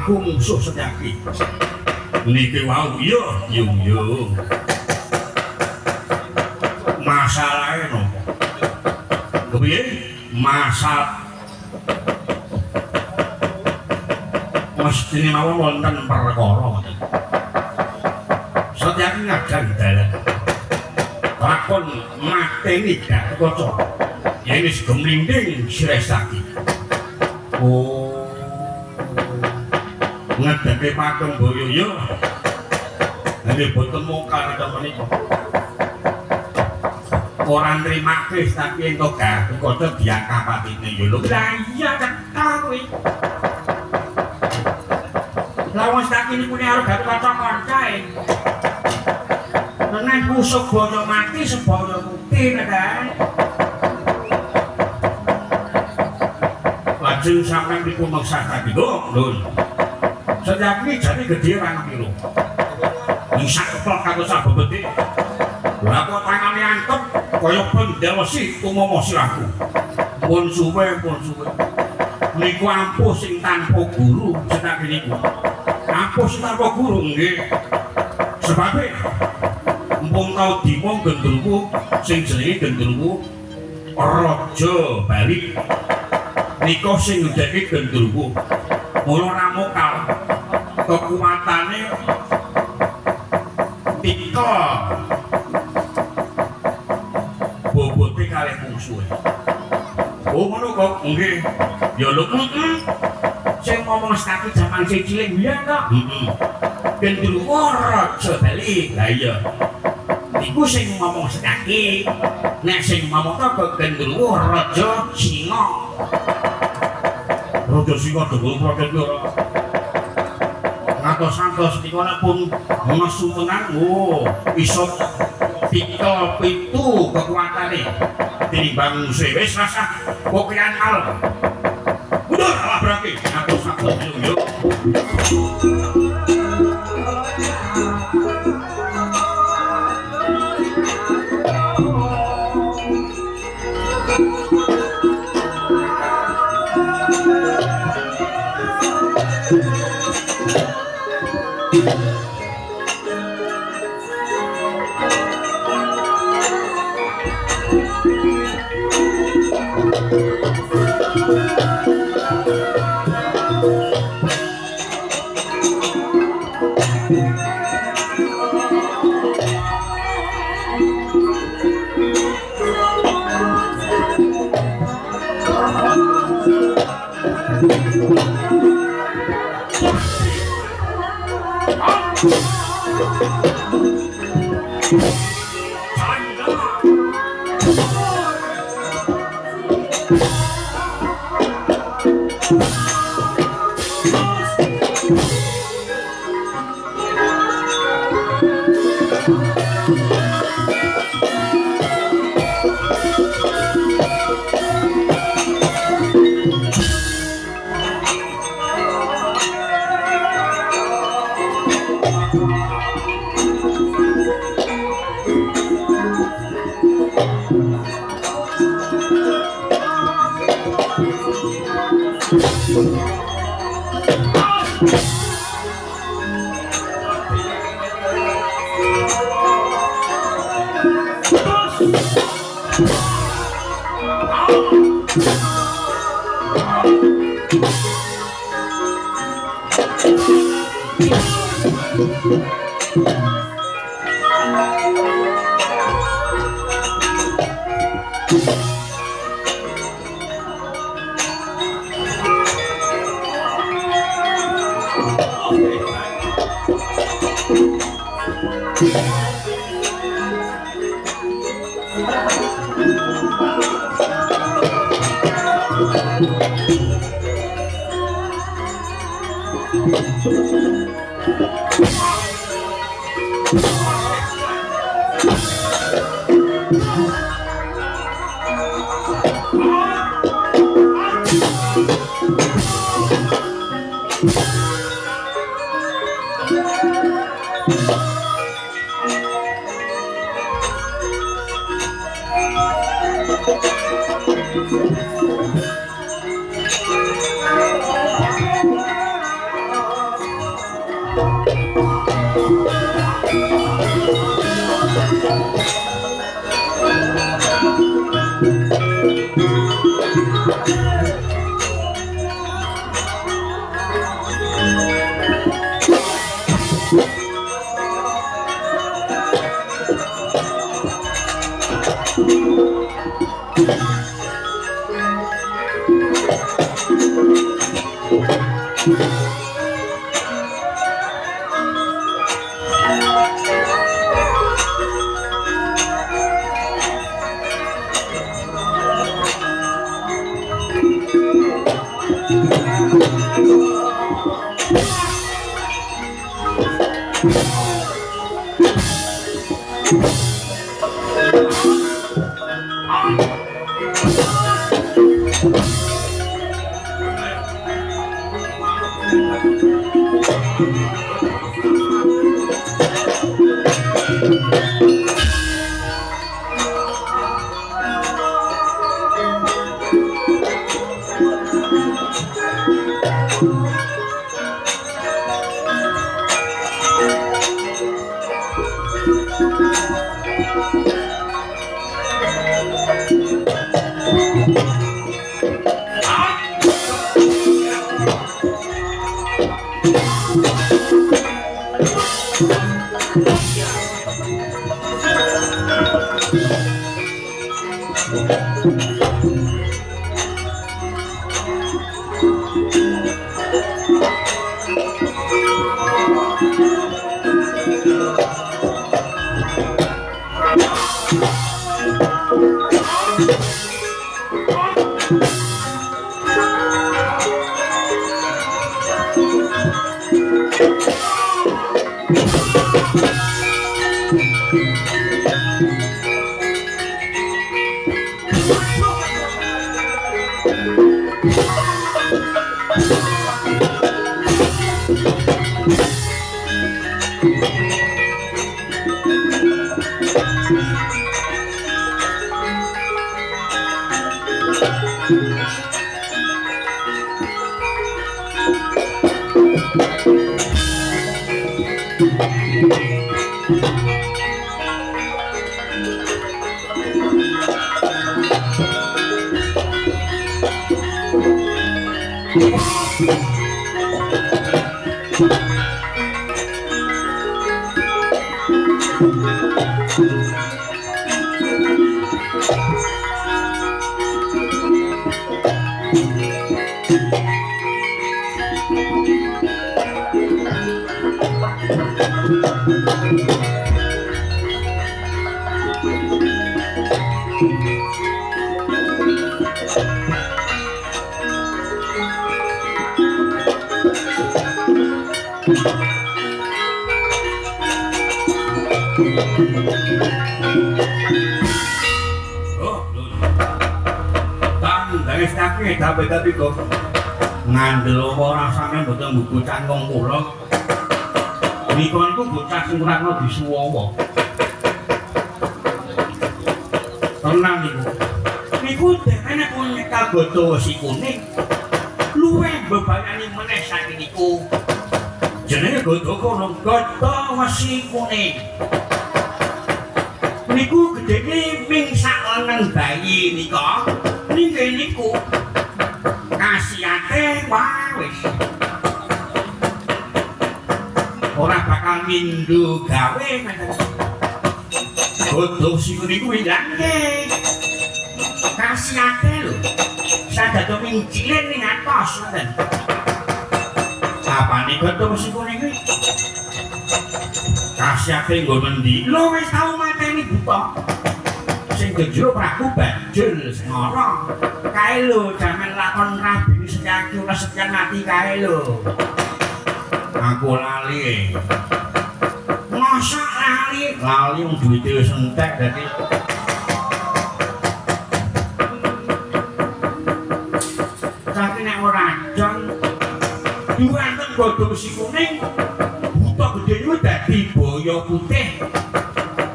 Aku musuh sejati. Niki wau yo. Masalahnya nopo? Kepiye? Masalah mestine mawon wonten perkara. Sejati ngajan dalan. Lakon mateni dak kaca. Yen wis gemlinding Sirestaki. Oh. Ngedeke pakem boyoyo. Nek boten mungkar menika. Ora nrimake tapi entuk gawe kok diangkat patine yo lho. Lah iya cekak kuwi. Lah wong tak iki punya arep gawe kanca-kancae. Nek busuk boyo mati seboyo mati kan. Lajeng sampeyan niku meksa tadi lho. Sejak ini jadi gede orang kilo bisa keplok kata sahabat beti laku tangannya antep kaya pendawasi umomo silaku pun suwe niku ampuh sing tanpa guru sejak ini ampuh sing tanpa guru sebabnya mpung tau dimong gendruku sing jenenge gendruku Raja Bali niku sing ngedeki gendruku mula ramokal kekuatannya tika bobote kalih mungsuhe. Oh ngono kok nggih. Ya lho sing ngomong staki jaman sing cilik ya kok. Gendruwo Raja Bali. Lah iya. Iku sing ngomong staki. Nek sing ngomong kok gendruwo Raja Singa. Raja Singa dhewe protes ora. Santos dikone pun nesu menang iso pita pitu kekuatane tinimbang wis rasa kopian al mundur lah berarti santos yo Tapi kok ngandel apa rasane mboten buku cangkong kula. Niku niku bocah sing kurang disuwa. Tenang niku. Niku dekane pun nyekel bodo wesi kuning. Luwih bebayani meneh saking niku. Jenenge bodo kono bodo wesi kuning. Niku gedene ming sak lengen bayi nika. Nggih niku. Kasihate wis ora bakal mindu gawe godhong sikune kuwi nggih kasihate lho sadado mincilin ning atos ngoten apane godhong sikune kuwi kasihate nggon endi lho wis tau mateni buta sing jero praku banjur semara kae lho jaman lakon rabi sejaki ora sekian mati kae lho aku lali masa lali wong duwite wis entek dadi tapi nek ora jon duwanten godhong si kuning buta gedhe kuwi dadi boyo putih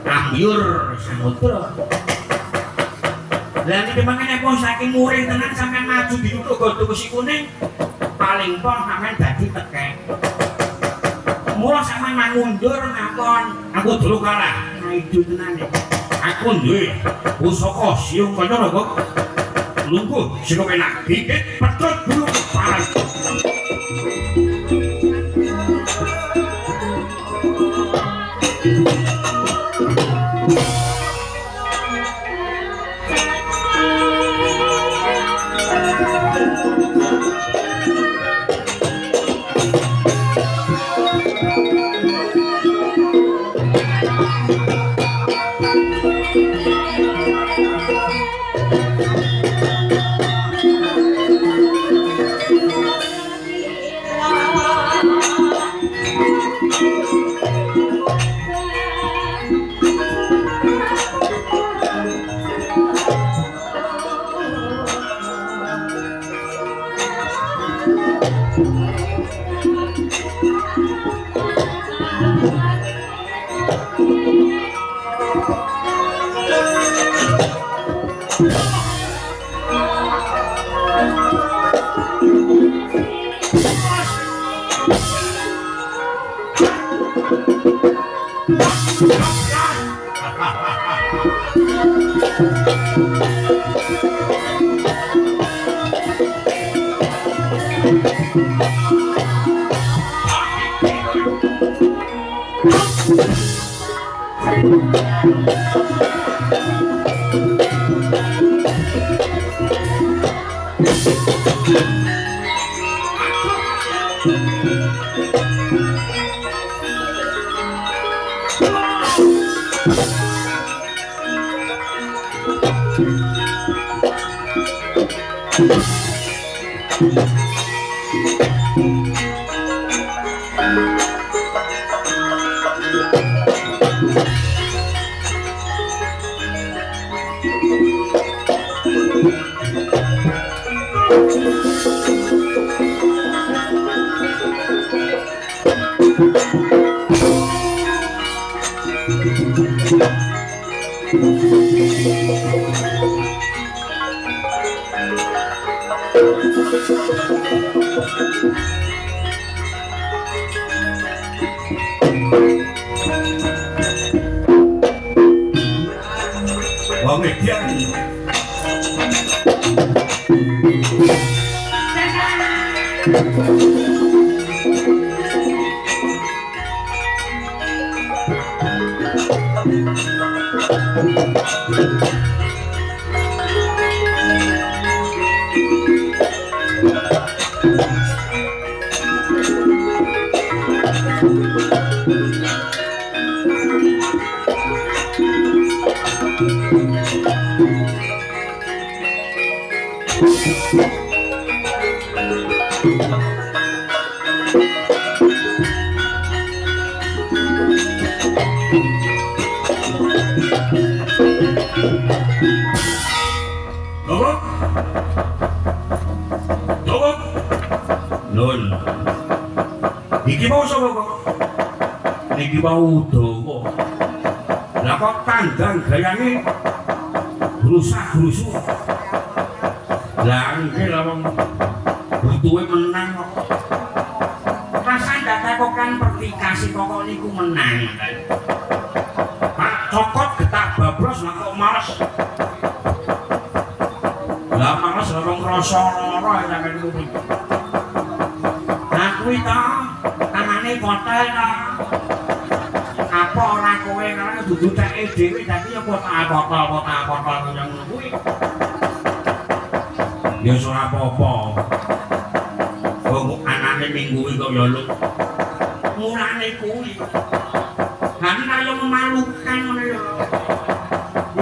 ambyur samudra lan iki mangane apa saking muring tenan sampean maju ditutuk godhong si kuning paling pon sampean dadi tekek mula sampean mangundur ngakon aku dulu kalah ngaidu tenan aku duwe pusaka siung kaya kok lungguh sing enak gigit petut guru parang iki mau sapa kok? Niki mau dawa. Lah kok tandang gayane rusak-rusuk. Lah iki lha wong butuhe menang kok. Rasa datakokan pertikasi pokok niku menang. Pak cokot getak babros lah kok males. Lah males lha wong krasa lara sampeyan niku. Nah kuwi ta tangan tangane kotel to. Apa ora kowe karo dudu teke dhewe dadi ya botol ngono kuwi. Ya ora apa-apa. Wong anane minggu iki kok ya lu. Mulane kuwi. Kan kaya memalukan ngono ya.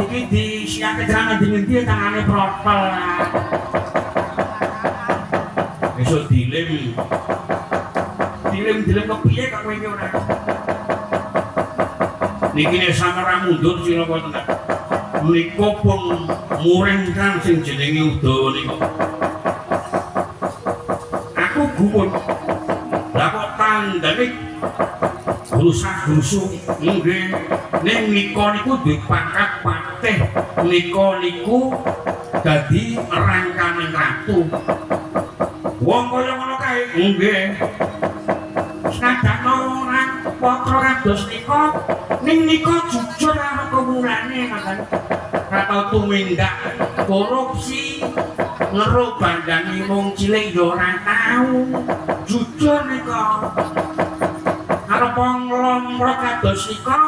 Iki disiake jangan dingendi tangane protol. Esuk dilem kepiye kok kowe iki ora. Niki nek sampeyan mundur sira kok tenan. Menika pun muringkan sing jenenge Udawa niku. Aku gumun. Lah kok tandane rusak-rusuk nggih. Ning nika niku duwe pangkat patih. Nika niku dadi rangkaning ratu. Wong kaya ngono kae nggih. Senajan ora patra kados nika ning nika jujur karo kawulane ngoten. Ora tau tumindak korupsi ngero bandani wong cilik ya ora tau. Jujur nika. Karo panglomro kados nika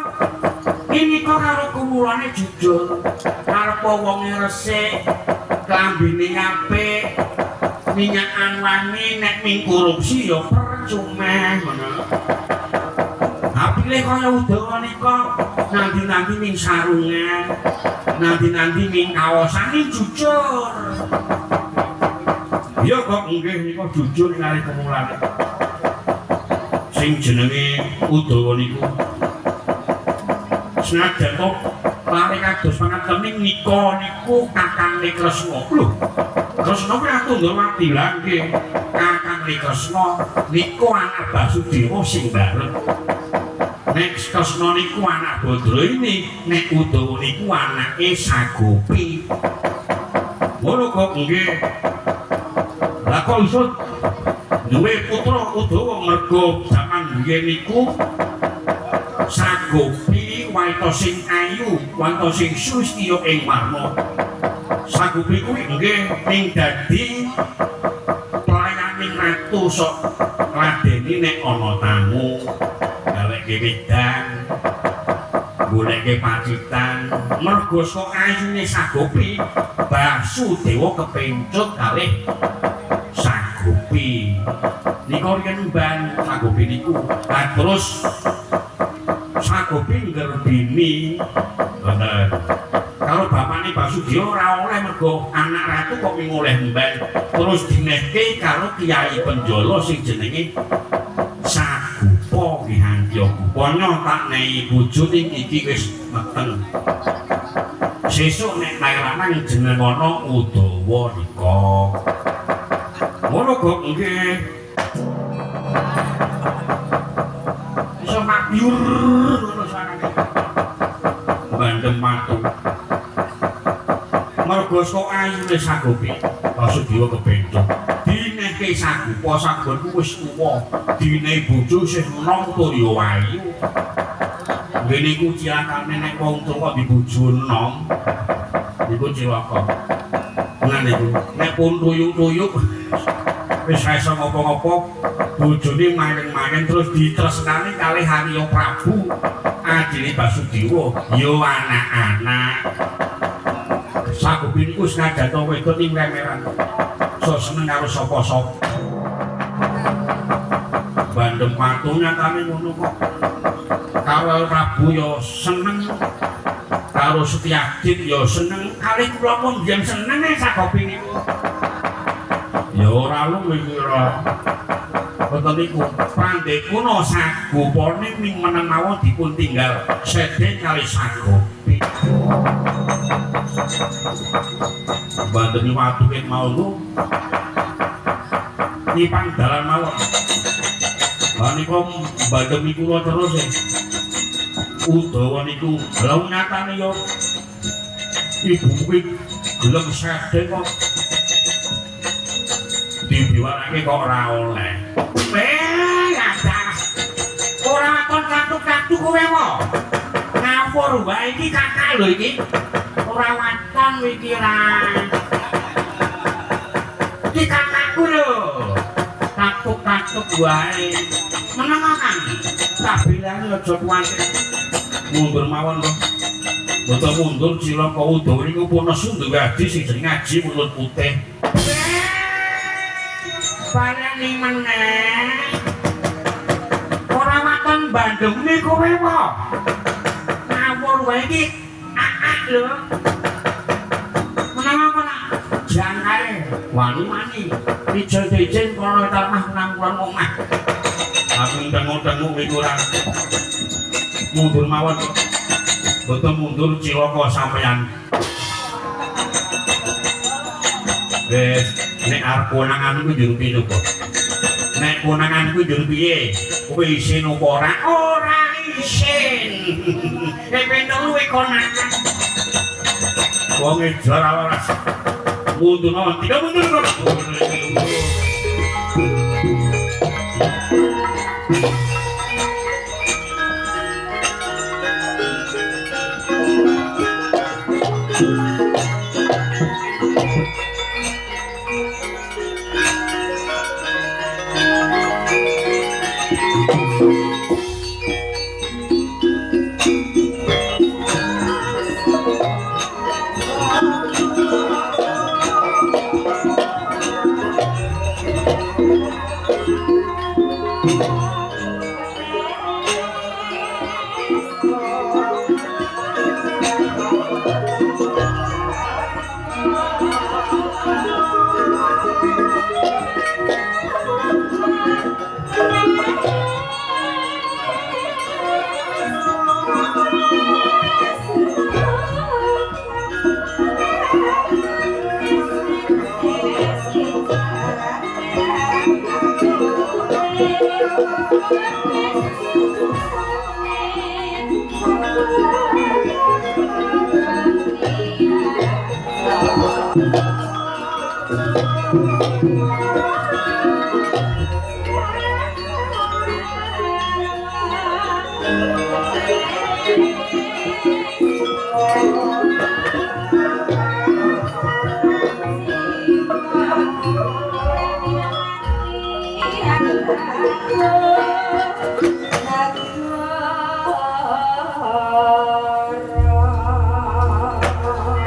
nika karo kawulane jujur. Karo wonge resik, klambine apik, minyakan wangi nek ming korupsi ya percuma ngono. Apile kaya Udawa nika nanti-nanti ning sarungan, nanti-nanti ning kaosan ning jujur. Ya kok nggih nika jujur kali kemulane. Sing jenenge Udawa niku senajan kok lare kados pangatening nika niku Kakang Kresna. Lho, Kresna kuwi atunggal wadilan nggih. Kakang Kresna niku anak Basudewa sing bareng. Nek Kresna niku anak Badraini, nek Udawa niku anake Sagopi. Ngono kok nggih. Lah kok iso duwe putra Udawa mergo jaman biyen niku Sagopi wanita sing ayu, wanita sing sustya ing warna. Sagopi kuwi nggih ning dadi pelayaning ratu sok ngladeni nek ana tamu. Gaweke wedang, goleke pacitan, mergo sok ayune Sagopi, Basudewa kepencut kalih Sagopi. Nika riyen mban Sagopi niku. Lah terus Sagopi ngerbini ngoten. Karo bapakne Basudewa ora oleh mergo anak ratu kok ngoleh mban. Terus dinehke karo Kyai Penjala sing jenenge Sagupa Wihandya Gupanya tak nehi bojo ning iki wis meteng. Sesuk nek lanang jenengana Udawa nika. Ngono kok nggih. Iso mabyur ngono sarane. Bandem matu. Mergo sok ayune Sagopi, Basudewa kepencut. Dinehke Sagupa sagonku wis tuwa. Dine bojo sing enom tur ya ayu. Ngene iku cilakane nek wong tuwa di bojo enom. Iku cilaka. Ngene iku nek pun tuyuk-tuyuk wis iso ngopo-ngopo bojone maring-maring terus ditresnani kalih Harya Prabu adine Basudewa ya anak-anak. Sagopi niku senajan to wedok ning remeran. So seneng karo sapa-sapa. Bandem patu nyatane ngono kok. Karo Prabu ya seneng. Karo Setyajid ya seneng. Kalih kula pun yen seneng Sagopi niku. Ya ora luwih ora. Boten niku pandekuna Sagupane ning meneng mawon dipun tinggal sedhe kali Sagopi. Bandeni watu ket mau lu nipang dalan mawon. Lah niku bandemi kula terus e. Udawa niku lha nyatane ya ibu kuwi gelem sedhe kok dibiwarake kok ora oleh. Ada. Ora kon katu-katu kowe kok. Ngawur wae iki kakak lho iki. Ora waton iki ra. Iki kakakku lho. katuk-katuk wae. Menengakan. Tak bilang aja kuwatir. Mundur mawon kok. Mboten mundur Cilaka Udawa niku pun nesu duwe adi sing jeneng Aji Mulut Putih. Baleni meneh. Ora waton Bandung niku kowe apa? Ngawur wae iki. Lho. Menapa nak jangkae wani-wani ijen-ijen kono tanah nang omah. Aku tengok-tengok iku ora mundur mawon. Boten mundur Cilaka sampeyan. Wes nek arep konangan iku njur piye kok. Nek konangan iku njur piye? Kowe isin apa ora? Ora isin. Nek pengen luwe konangan. Wong ejar awas. Mundur mawon, tidak mundur kok.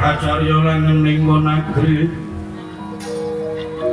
Acarya lan ning Monagri